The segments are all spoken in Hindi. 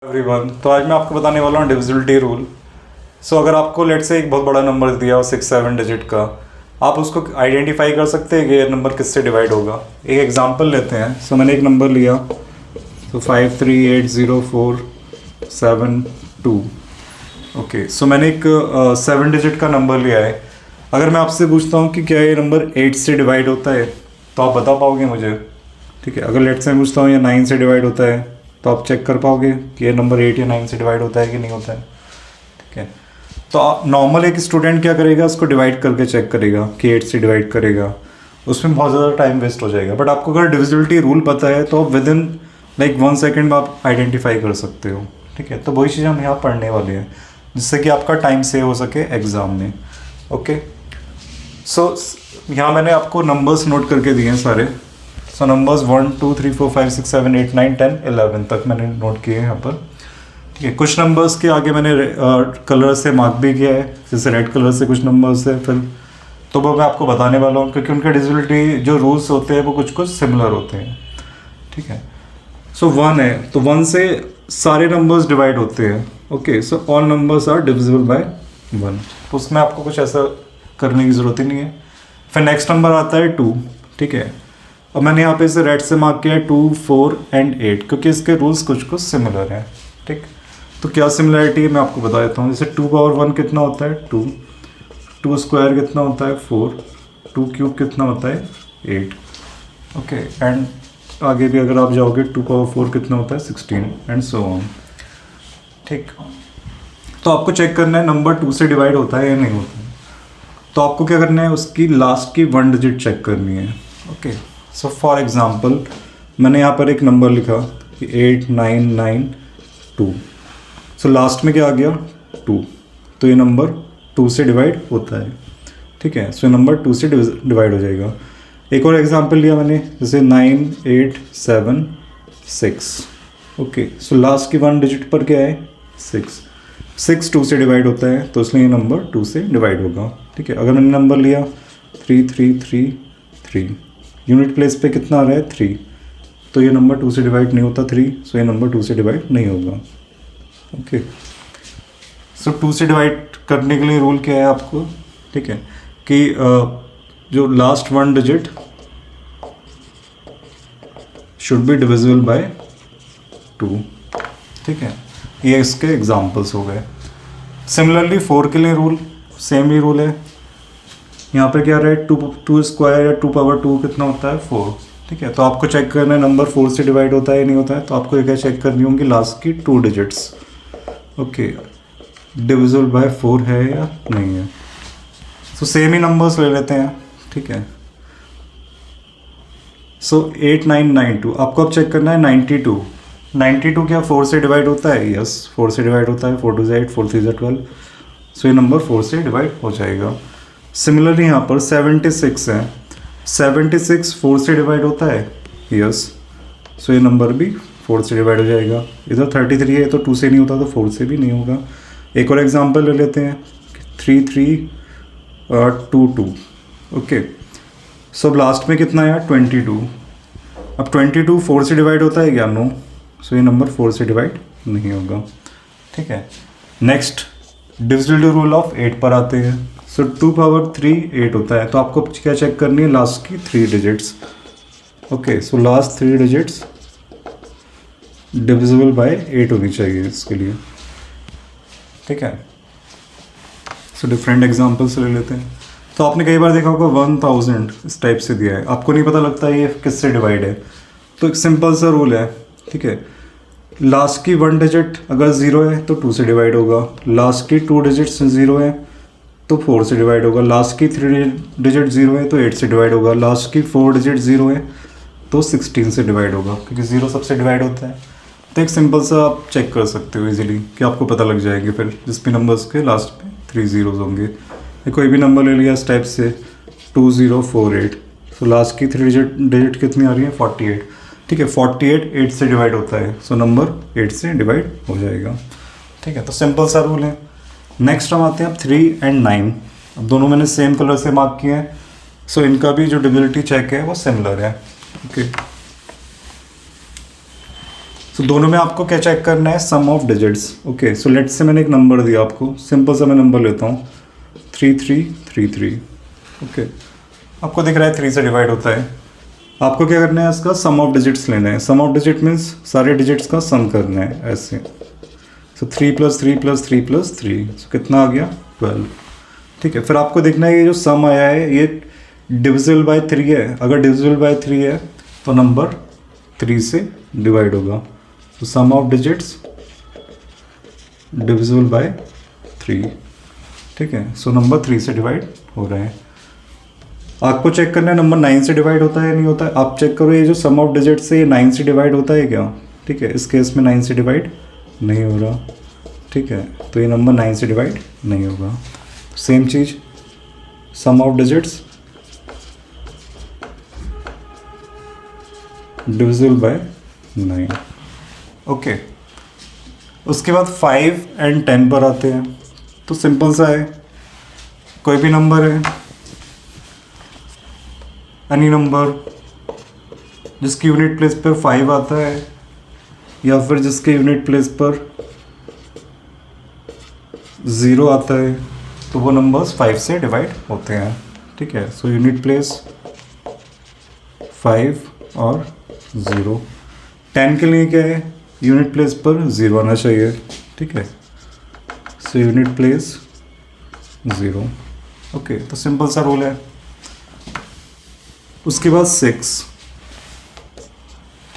एवरीवन, तो आज मैं आपको बताने वाला हूँ डिविजिबिलिटी रूल। अगर आपको लेट से एक बहुत बड़ा नंबर दिया हो 6-7 डिजिट का, आप उसको आइडेंटिफाई कर सकते हैं कि ये नंबर किससे डिवाइड होगा। एक एग्जांपल लेते हैं। मैंने एक नंबर लिया, 538047 2। ओके, मैंने एक 7 डिजिट का नंबर लिया है। अगर मैं आपसे पूछता हूँ कि क्या ये नंबर 8 से डिवाइड होता है, तो आप बता पाओगे मुझे? ठीक है। अगर लेट से मैं पूछता हूँ ये 9 से डिवाइड होता है, तो आप चेक कर पाओगे कि ये नंबर 8 या 9 से डिवाइड होता है कि नहीं होता है। ठीक है। तो नॉर्मल एक स्टूडेंट क्या करेगा, उसको डिवाइड करके चेक करेगा कि 8 से डिवाइड करेगा, उसमें बहुत ज़्यादा टाइम वेस्ट हो जाएगा। बट आपको अगर डिविजिबिलिटी रूल पता है तो आप विद इन लाइक 1 सेकेंड में आप आइडेंटिफाई कर सकते हो। ठीक है। तो वही चीज़ हम यहाँ पढ़ने वाले हैं, जिससे कि आपका टाइम सेव हो सके एग्ज़ाम में। ओके। यहाँ मैंने आपको नंबर्स नोट करके दिए हैं सारे। नंबर्स 1 2 3 4 5 6 7 8 9 10 11 तक मैंने नोट किए हैं यहाँ पर। ठीक है। कुछ नंबर्स के आगे मैंने कलर से मार्क भी किया है, जैसे रेड कलर से कुछ नंबर्स है फिर, तो वो मैं आपको बताने वाला हूँ, क्योंकि उनके डिविजिबिलिटी जो रूल्स होते हैं वो कुछ कुछ सिमिलर होते हैं। ठीक है। 1 है, तो 1 से सारे नंबर्स डिवाइड होते हैं। Okay, all numbers are divisible by 1। तो उसमें आपको कुछ ऐसा करने की ज़रूरत ही नहीं है। फिर नेक्स्ट नंबर आता है 2। ठीक है। और मैंने यहाँ पे इसे रेड से मार्क किया है 2 4 एंड 8, क्योंकि इसके रूल्स कुछ कुछ सिमिलर हैं। ठीक। तो क्या सिमिलरिटी है मैं आपको बता देता हूँ। जैसे 2 पावर 1 कितना होता है 2, 2 स्क्वायर कितना होता है 4, 2 क्यूब कितना होता है 8। ओके। एंड आगे भी अगर आप जाओगे 2 पावर 4 कितना होता है 16 एंड सो ऑन। ठीक। तो आपको चेक करना है नंबर 2 से डिवाइड होता है या नहीं होता है। तो आपको क्या करना है, उसकी लास्ट की 1 डिजिट चेक करनी है। ओके। फॉर एग्ज़ाम्पल मैंने यहाँ पर एक नंबर लिखा कि 8992। लास्ट में क्या आ गया 2, तो ये नंबर 2 से डिवाइड होता है। ठीक है। ये नंबर 2 से डिवाइड हो जाएगा। एक और एग्जांपल लिया मैंने, जैसे 9876। ओके, लास्ट की 1 डिजिट पर क्या है 6, 6 2 से डिवाइड होता है, तो इसलिए ये नंबर 2 से डिवाइड होगा। ठीक है। अगर मैंने नंबर लिया 3333, यूनिट प्लेस पे कितना आ रहा है 3, तो ये नंबर 2 से डिवाइड नहीं होता 3, ये नंबर 2 से डिवाइड नहीं होगा। ओके। 2 से डिवाइड करने के लिए रूल क्या है आपको, ठीक है, कि जो last 1 digit should be divisible bye 2। ठीक है। ये इसके एग्जांपल्स हो गए। सिमिलरली 4 के लिए रूल सेम ही रूल है। यहाँ पे क्या रहा है 2 स्क्वायर या 2 पावर 2 कितना होता है 4। ठीक है। तो आपको चेक करना है नंबर 4 से डिवाइड होता है या नहीं होता है। तो आपको क्या चेक करनी होंगी, लास्ट की 2 डिजिट्स ओके डिविजिबल बाय 4 है या नहीं है। सेम ही नंबर्स ले लेते हैं। ठीक है। 8992 आपको अब चेक करना है 92 क्या 4 से डिवाइड होता है? यस, 4 से डिवाइड होता है। 4 2 8, 4 3 12। ये नंबर 4 से डिवाइड हो जाएगा। सिमिलरली यहाँ पर 76 है, 76 4 से डिवाइड होता है। यस, ये नंबर भी 4 से डिवाइड हो जाएगा। इधर 33 है, तो 2 से नहीं होता, तो 4 से भी नहीं होगा। एक और एग्जांपल ले लेते हैं 3322। ओके, लास्ट में कितना आया 22। अब 22 4 से डिवाइड होता है क्या? नो, ये नंबर 4 से डिवाइड नहीं होगा। ठीक है। नेक्स्ट डिविजिबिलिटी रूल ऑफ 8 पर आते हैं। 2 पावर 3 8 होता है, तो आपको क्या चेक करनी है, लास्ट की 3 digits. Okay, last 3 digits divisible bye 8 होनी चाहिए इसके लिए। ठीक है। डिफरेंट एग्जांपल्स ले लेते हैं। तो आपने कई बार देखा होगा 1000 इस टाइप से दिया है, आपको नहीं पता लगता ये किससे डिवाइड है। तो एक सिंपल सा रूल है। ठीक है। लास्ट की 1 डिजिट अगर 0 है तो 2 से डिवाइड होगा, लास्ट की 2 डिजिट्स 0 है तो 4 से डिवाइड होगा, लास्ट की 3 डिजिट 0 है तो 8 से डिवाइड होगा, लास्ट की 4 डिजिट 0 है तो 16 से डिवाइड होगा, क्योंकि 0 सबसे डिवाइड होता है। तो एक सिंपल सा आप चेक कर सकते हो इजीली कि आपको पता लग जाएगी फिर, जिस भी नंबर्स के लास्ट में 3 ज़ीरोज़ होंगे। कोई भी नंबर ले लिया इस टाइप से 2048, लास्ट की 3 डिजिट कितनी आ रही है 48। ठीक है। 48 8 से डिवाइड होता है, नंबर 8 से डिवाइड हो जाएगा। ठीक है। तो सिंपल सा रूल है। नेक्स्ट हम आते हैं अब 3 एंड 9। अब दोनों मैंने सेम कलर से मार्क किए हैं, इनका भी जो डिविजिबिलिटी चेक है वो सिमिलर है। ओके, सो दोनों में आपको क्या चेक करना है, sum of digits. Okay, so let's say मैंने एक नंबर दिया आपको, सिंपल सा मैं नंबर लेता हूँ 3333। ओके, आपको दिख रहा है 3 से डिवाइड होता है। आपको क्या करना है, इसका सम ऑफ डिजिट्स लेना है। सम ऑफ डिजिट मीन्स सारे डिजिट्स का सम करना है ऐसे। सो 3 + 3 + 3 + 3, सो कितना आ गया 12। ठीक है, फिर आपको देखना है ये जो सम आया है ये डिविजिबल बाय 3 है। अगर डिविजिबल बाय 3 है तो नंबर 3 से डिवाइड होगा। तो सम ऑफ डिजिट्स डिविजिबल बाय 3। ठीक है, सो नंबर 3 से डिवाइड हो रहे हैं। आपको चेक करना है नंबर 9 से डिवाइड होता है या नहीं होता है। आप चेक करो ये जो सम ऑफ डिजिट से ये 9 से डिवाइड होता है क्या। ठीक है, इस केस में 9 से डिवाइड नहीं हो रहा। ठीक है, तो ये नंबर 9 से डिवाइड नहीं होगा। सेम चीज़ sum of digits divisible by 9। Okay, उसके बाद 5 और 10 पर आते हैं। तो सिंपल सा है, कोई भी नंबर है, एनी नंबर जिसकी यूनिट प्लेस पर 5 आता है या फिर जिसके यूनिट प्लेस पर 0 आता है, तो वो नंबर्स 5 से डिवाइड होते हैं। ठीक है, सो यूनिट प्लेस 5 और 0। 10 के लिए क्या है, यूनिट प्लेस पर 0 आना चाहिए। ठीक है, सो यूनिट प्लेस 0। ओके, तो सिंपल सा रूल है। उसके बाद 6।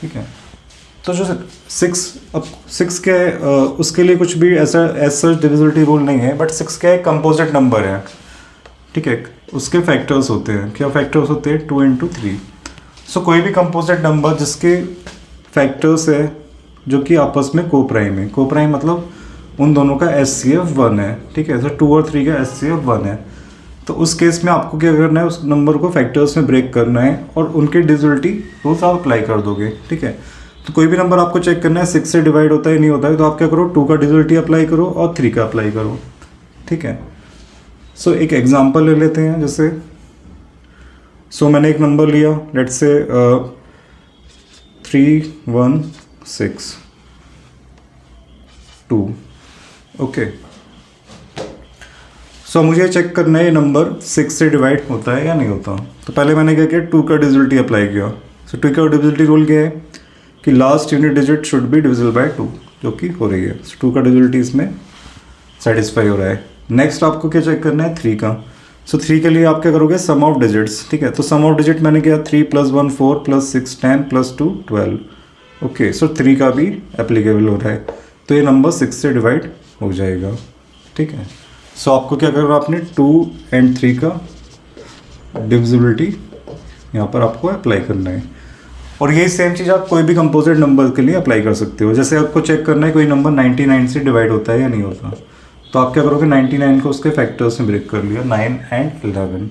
ठीक है, तो जो 6, अब 6 क्या है, उसके लिए कुछ भी ऐसा सच डिविजिबिलिटी रूल नहीं है, बट 6 क्या है, कंपोजिट नंबर है। ठीक है, उसके फैक्टर्स होते हैं। क्या फैक्टर्स होते हैं, 2 × 3। सो कोई भी कंपोजिट नंबर जिसके फैक्टर्स है जो कि आपस में कोप्राइम है। कोप्राइम मतलब उन दोनों का HCF 1 है। ठीक है, तो 2 और 3 का HCF 1 है। तो उस केस में आपको क्या करना है, उस नंबर को फैक्टर्स में ब्रेक करना है और उनके डिविजिबिलिटी रूल्स आप अप्लाई कर दोगे। ठीक है, तो कोई भी नंबर आपको चेक करना है 6 से डिवाइड होता है नहीं होता है, तो आप क्या करो, 2 का डिविजिबिलिटी अप्लाई करो और 3 का अप्लाई करो। ठीक है, सो एक एग्जांपल ले लेते हैं। जैसे मैंने एक नंबर लिया, लेट्स से 3162। ओके, सो मुझे चेक करना है ये नंबर 6 से डिवाइड होता है या नहीं होता। तो पहले मैंने क्या किया, 2 का डिविजिबिलिटी अप्लाई किया। सो 2 का डिविजिबिलिटी रूल क्या है कि last unit digit should be divisible bye 2, जो कि हो रही है। सो 2 का डिविजिबिलिटी इसमें सेटिस्फाई हो रहा है। नेक्स्ट आपको क्या चेक करना है, 3 का। सो 3 के लिए आप क्या करोगे, सम ऑफ डिजिट्स। ठीक है, तो सम ऑफ डिजिट मैंने किया 3 + 1 4 + 6 10 + 2 12। ओके, सो 3 का भी एप्लीकेबल हो रहा है, तो ये नंबर 6 से डिवाइड हो जाएगा। ठीक है, सो आपको क्या करना, आपने 2 और 3 का डिविजिबिलिटी यहाँ पर आपको अप्लाई करना है। और यही सेम चीज़ आप कोई भी कंपोजिट नंबर के लिए अप्लाई कर सकते हो। जैसे आपको चेक करना है कोई नंबर 99 से डिवाइड होता है या नहीं होता, तो आप क्या करोगे, 99 को उसके फैक्टर्स में ब्रेक कर लिया, 9 और 11।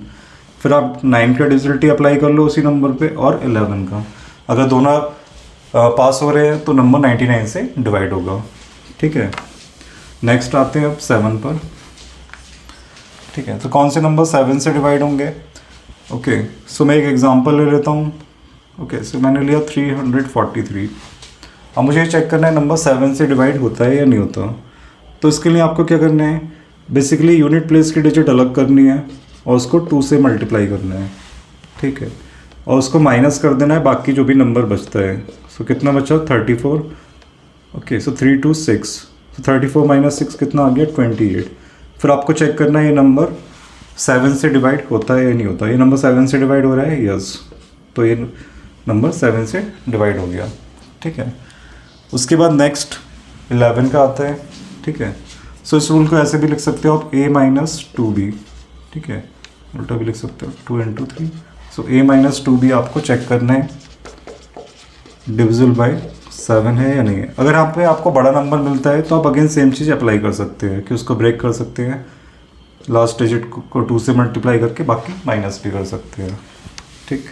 फिर आप 9 का डिविजिबिलिटी अप्लाई कर लो उसी नंबर पे और 11 का। अगर दोनों पास हो रहे हैं तो नंबर 99 से डिवाइड होगा। ठीक है, नेक्स्ट आते हैं अब 7 पर। ठीक है, तो कौन से नंबर 7 से डिवाइड होंगे। ओके, सो मैं एक एग्जांपल ले लेता हूँ। ओके, सो मैंने लिया 343। अब मुझे चेक करना है नंबर 7 से डिवाइड होता है या नहीं होता। तो इसके लिए आपको क्या करना है, बेसिकली यूनिट प्लेस की डिजिट अलग करनी है और उसको 2 से मल्टीप्लाई करना है। ठीक है, और उसको माइनस कर देना है बाकी जो भी नंबर बचता है। सो कितना बचा, 34। ओके, सो 3 2 6, सो 34 - 6 कितना आ गया, 28। फिर आपको चेक करना है ये नंबर 7 से डिवाइड होता है या नहीं होता। ये नंबर 7 से डिवाइड हो रहा है, यस, तो ये नंबर 7 से डिवाइड हो गया। ठीक है, उसके बाद नेक्स्ट 11 का आता है। ठीक है, सो इस रूल को ऐसे भी लिख सकते हो आप, a - 2b। ठीक है, उल्टा भी लिख सकते हो, 2 × 3। सो a - 2b आपको चेक करना है डिविजिबल बाय 7 है या नहीं है। अगर यहाँ पे आपको बड़ा नंबर मिलता है तो आप अगेन सेम चीज़ अप्लाई कर सकते हैं कि उसको ब्रेक कर सकते हैं, लास्ट डिजिट को 2 से मल्टीप्लाई करके बाकी माइनस भी कर सकते हैं। ठीक,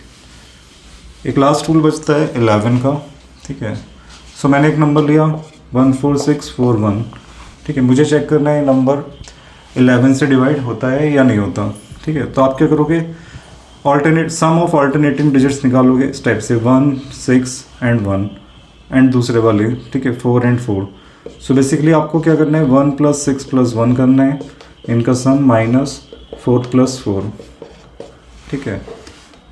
एक लास्ट रूल बचता है 11 का। ठीक है, सो मैंने एक नंबर लिया 14641। ठीक है, मुझे चेक करना है नंबर 11 से डिवाइड होता है या नहीं होता। ठीक है, तो आप क्या करोगे, सम ऑफ ऑल्टरनेटिंग डिजिट्स निकालोगे इस टाइप से, 1 6 और 1। एंड दूसरे वाले, ठीक है, 4 एंड 4। सो बेसिकली आपको क्या करना है, 1 + 6 + 1 करना है, इनका सम -4 + 4, ठीक है।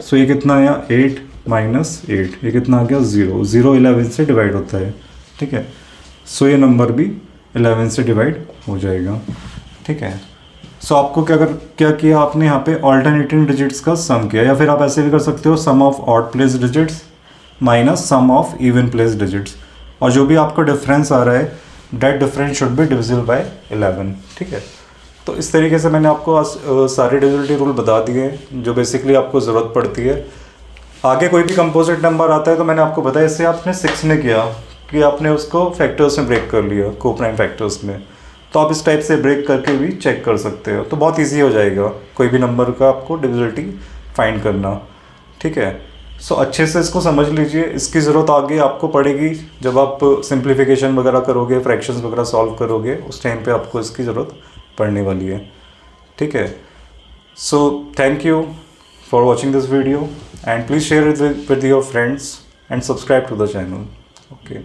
सो ये कितना आया, 8 - 8, ये कितना आ गया, 0। 0 11 से डिवाइड होता है, ठीक है। सो ये नंबर भी 11 से डिवाइड हो जाएगा, ठीक है। सो आपको क्या किया आपने यहाँ पे ऑल्टरनेटिंग डिजिट्स का सम किया, या फिर आप ऐसे भी कर सकते हो, sum of odd place digits minus sum of even place digits, और जो भी आपका डिफरेंस आ रहा है that difference should be divisible by 11, ठीक है। तो इस तरीके से मैंने आपको सारे डिविजिबिलिटी रूल बता दिए जो बेसिकली आपको ज़रूरत पड़ती है। आगे कोई भी कंपोजिट नंबर आता है तो मैंने आपको बताया, इससे आपने 6 में किया कि आपने उसको फैक्टर्स में ब्रेक कर लिया, को प्राइम फैक्टर्स में, तो आप इस टाइप से ब्रेक करके भी चेक कर सकते हो, तो बहुत इजी हो जाएगा कोई भी नंबर का आपको डिविजिबिलिटी फाइंड करना, ठीक है। सो अच्छे से इसको समझ लीजिए, इसकी ज़रूरत आगे आपको पड़ेगी जब आप सिंप्लीफिकेशन वगैरह करोगे, फ्रैक्शंस वगैरह सॉल्व करोगे, उस टाइम पे आपको इसकी ज़रूरत पड़ने वाली है, ठीक है। So thank you for watching this video and please share it with your friends and subscribe to the channel. Okay.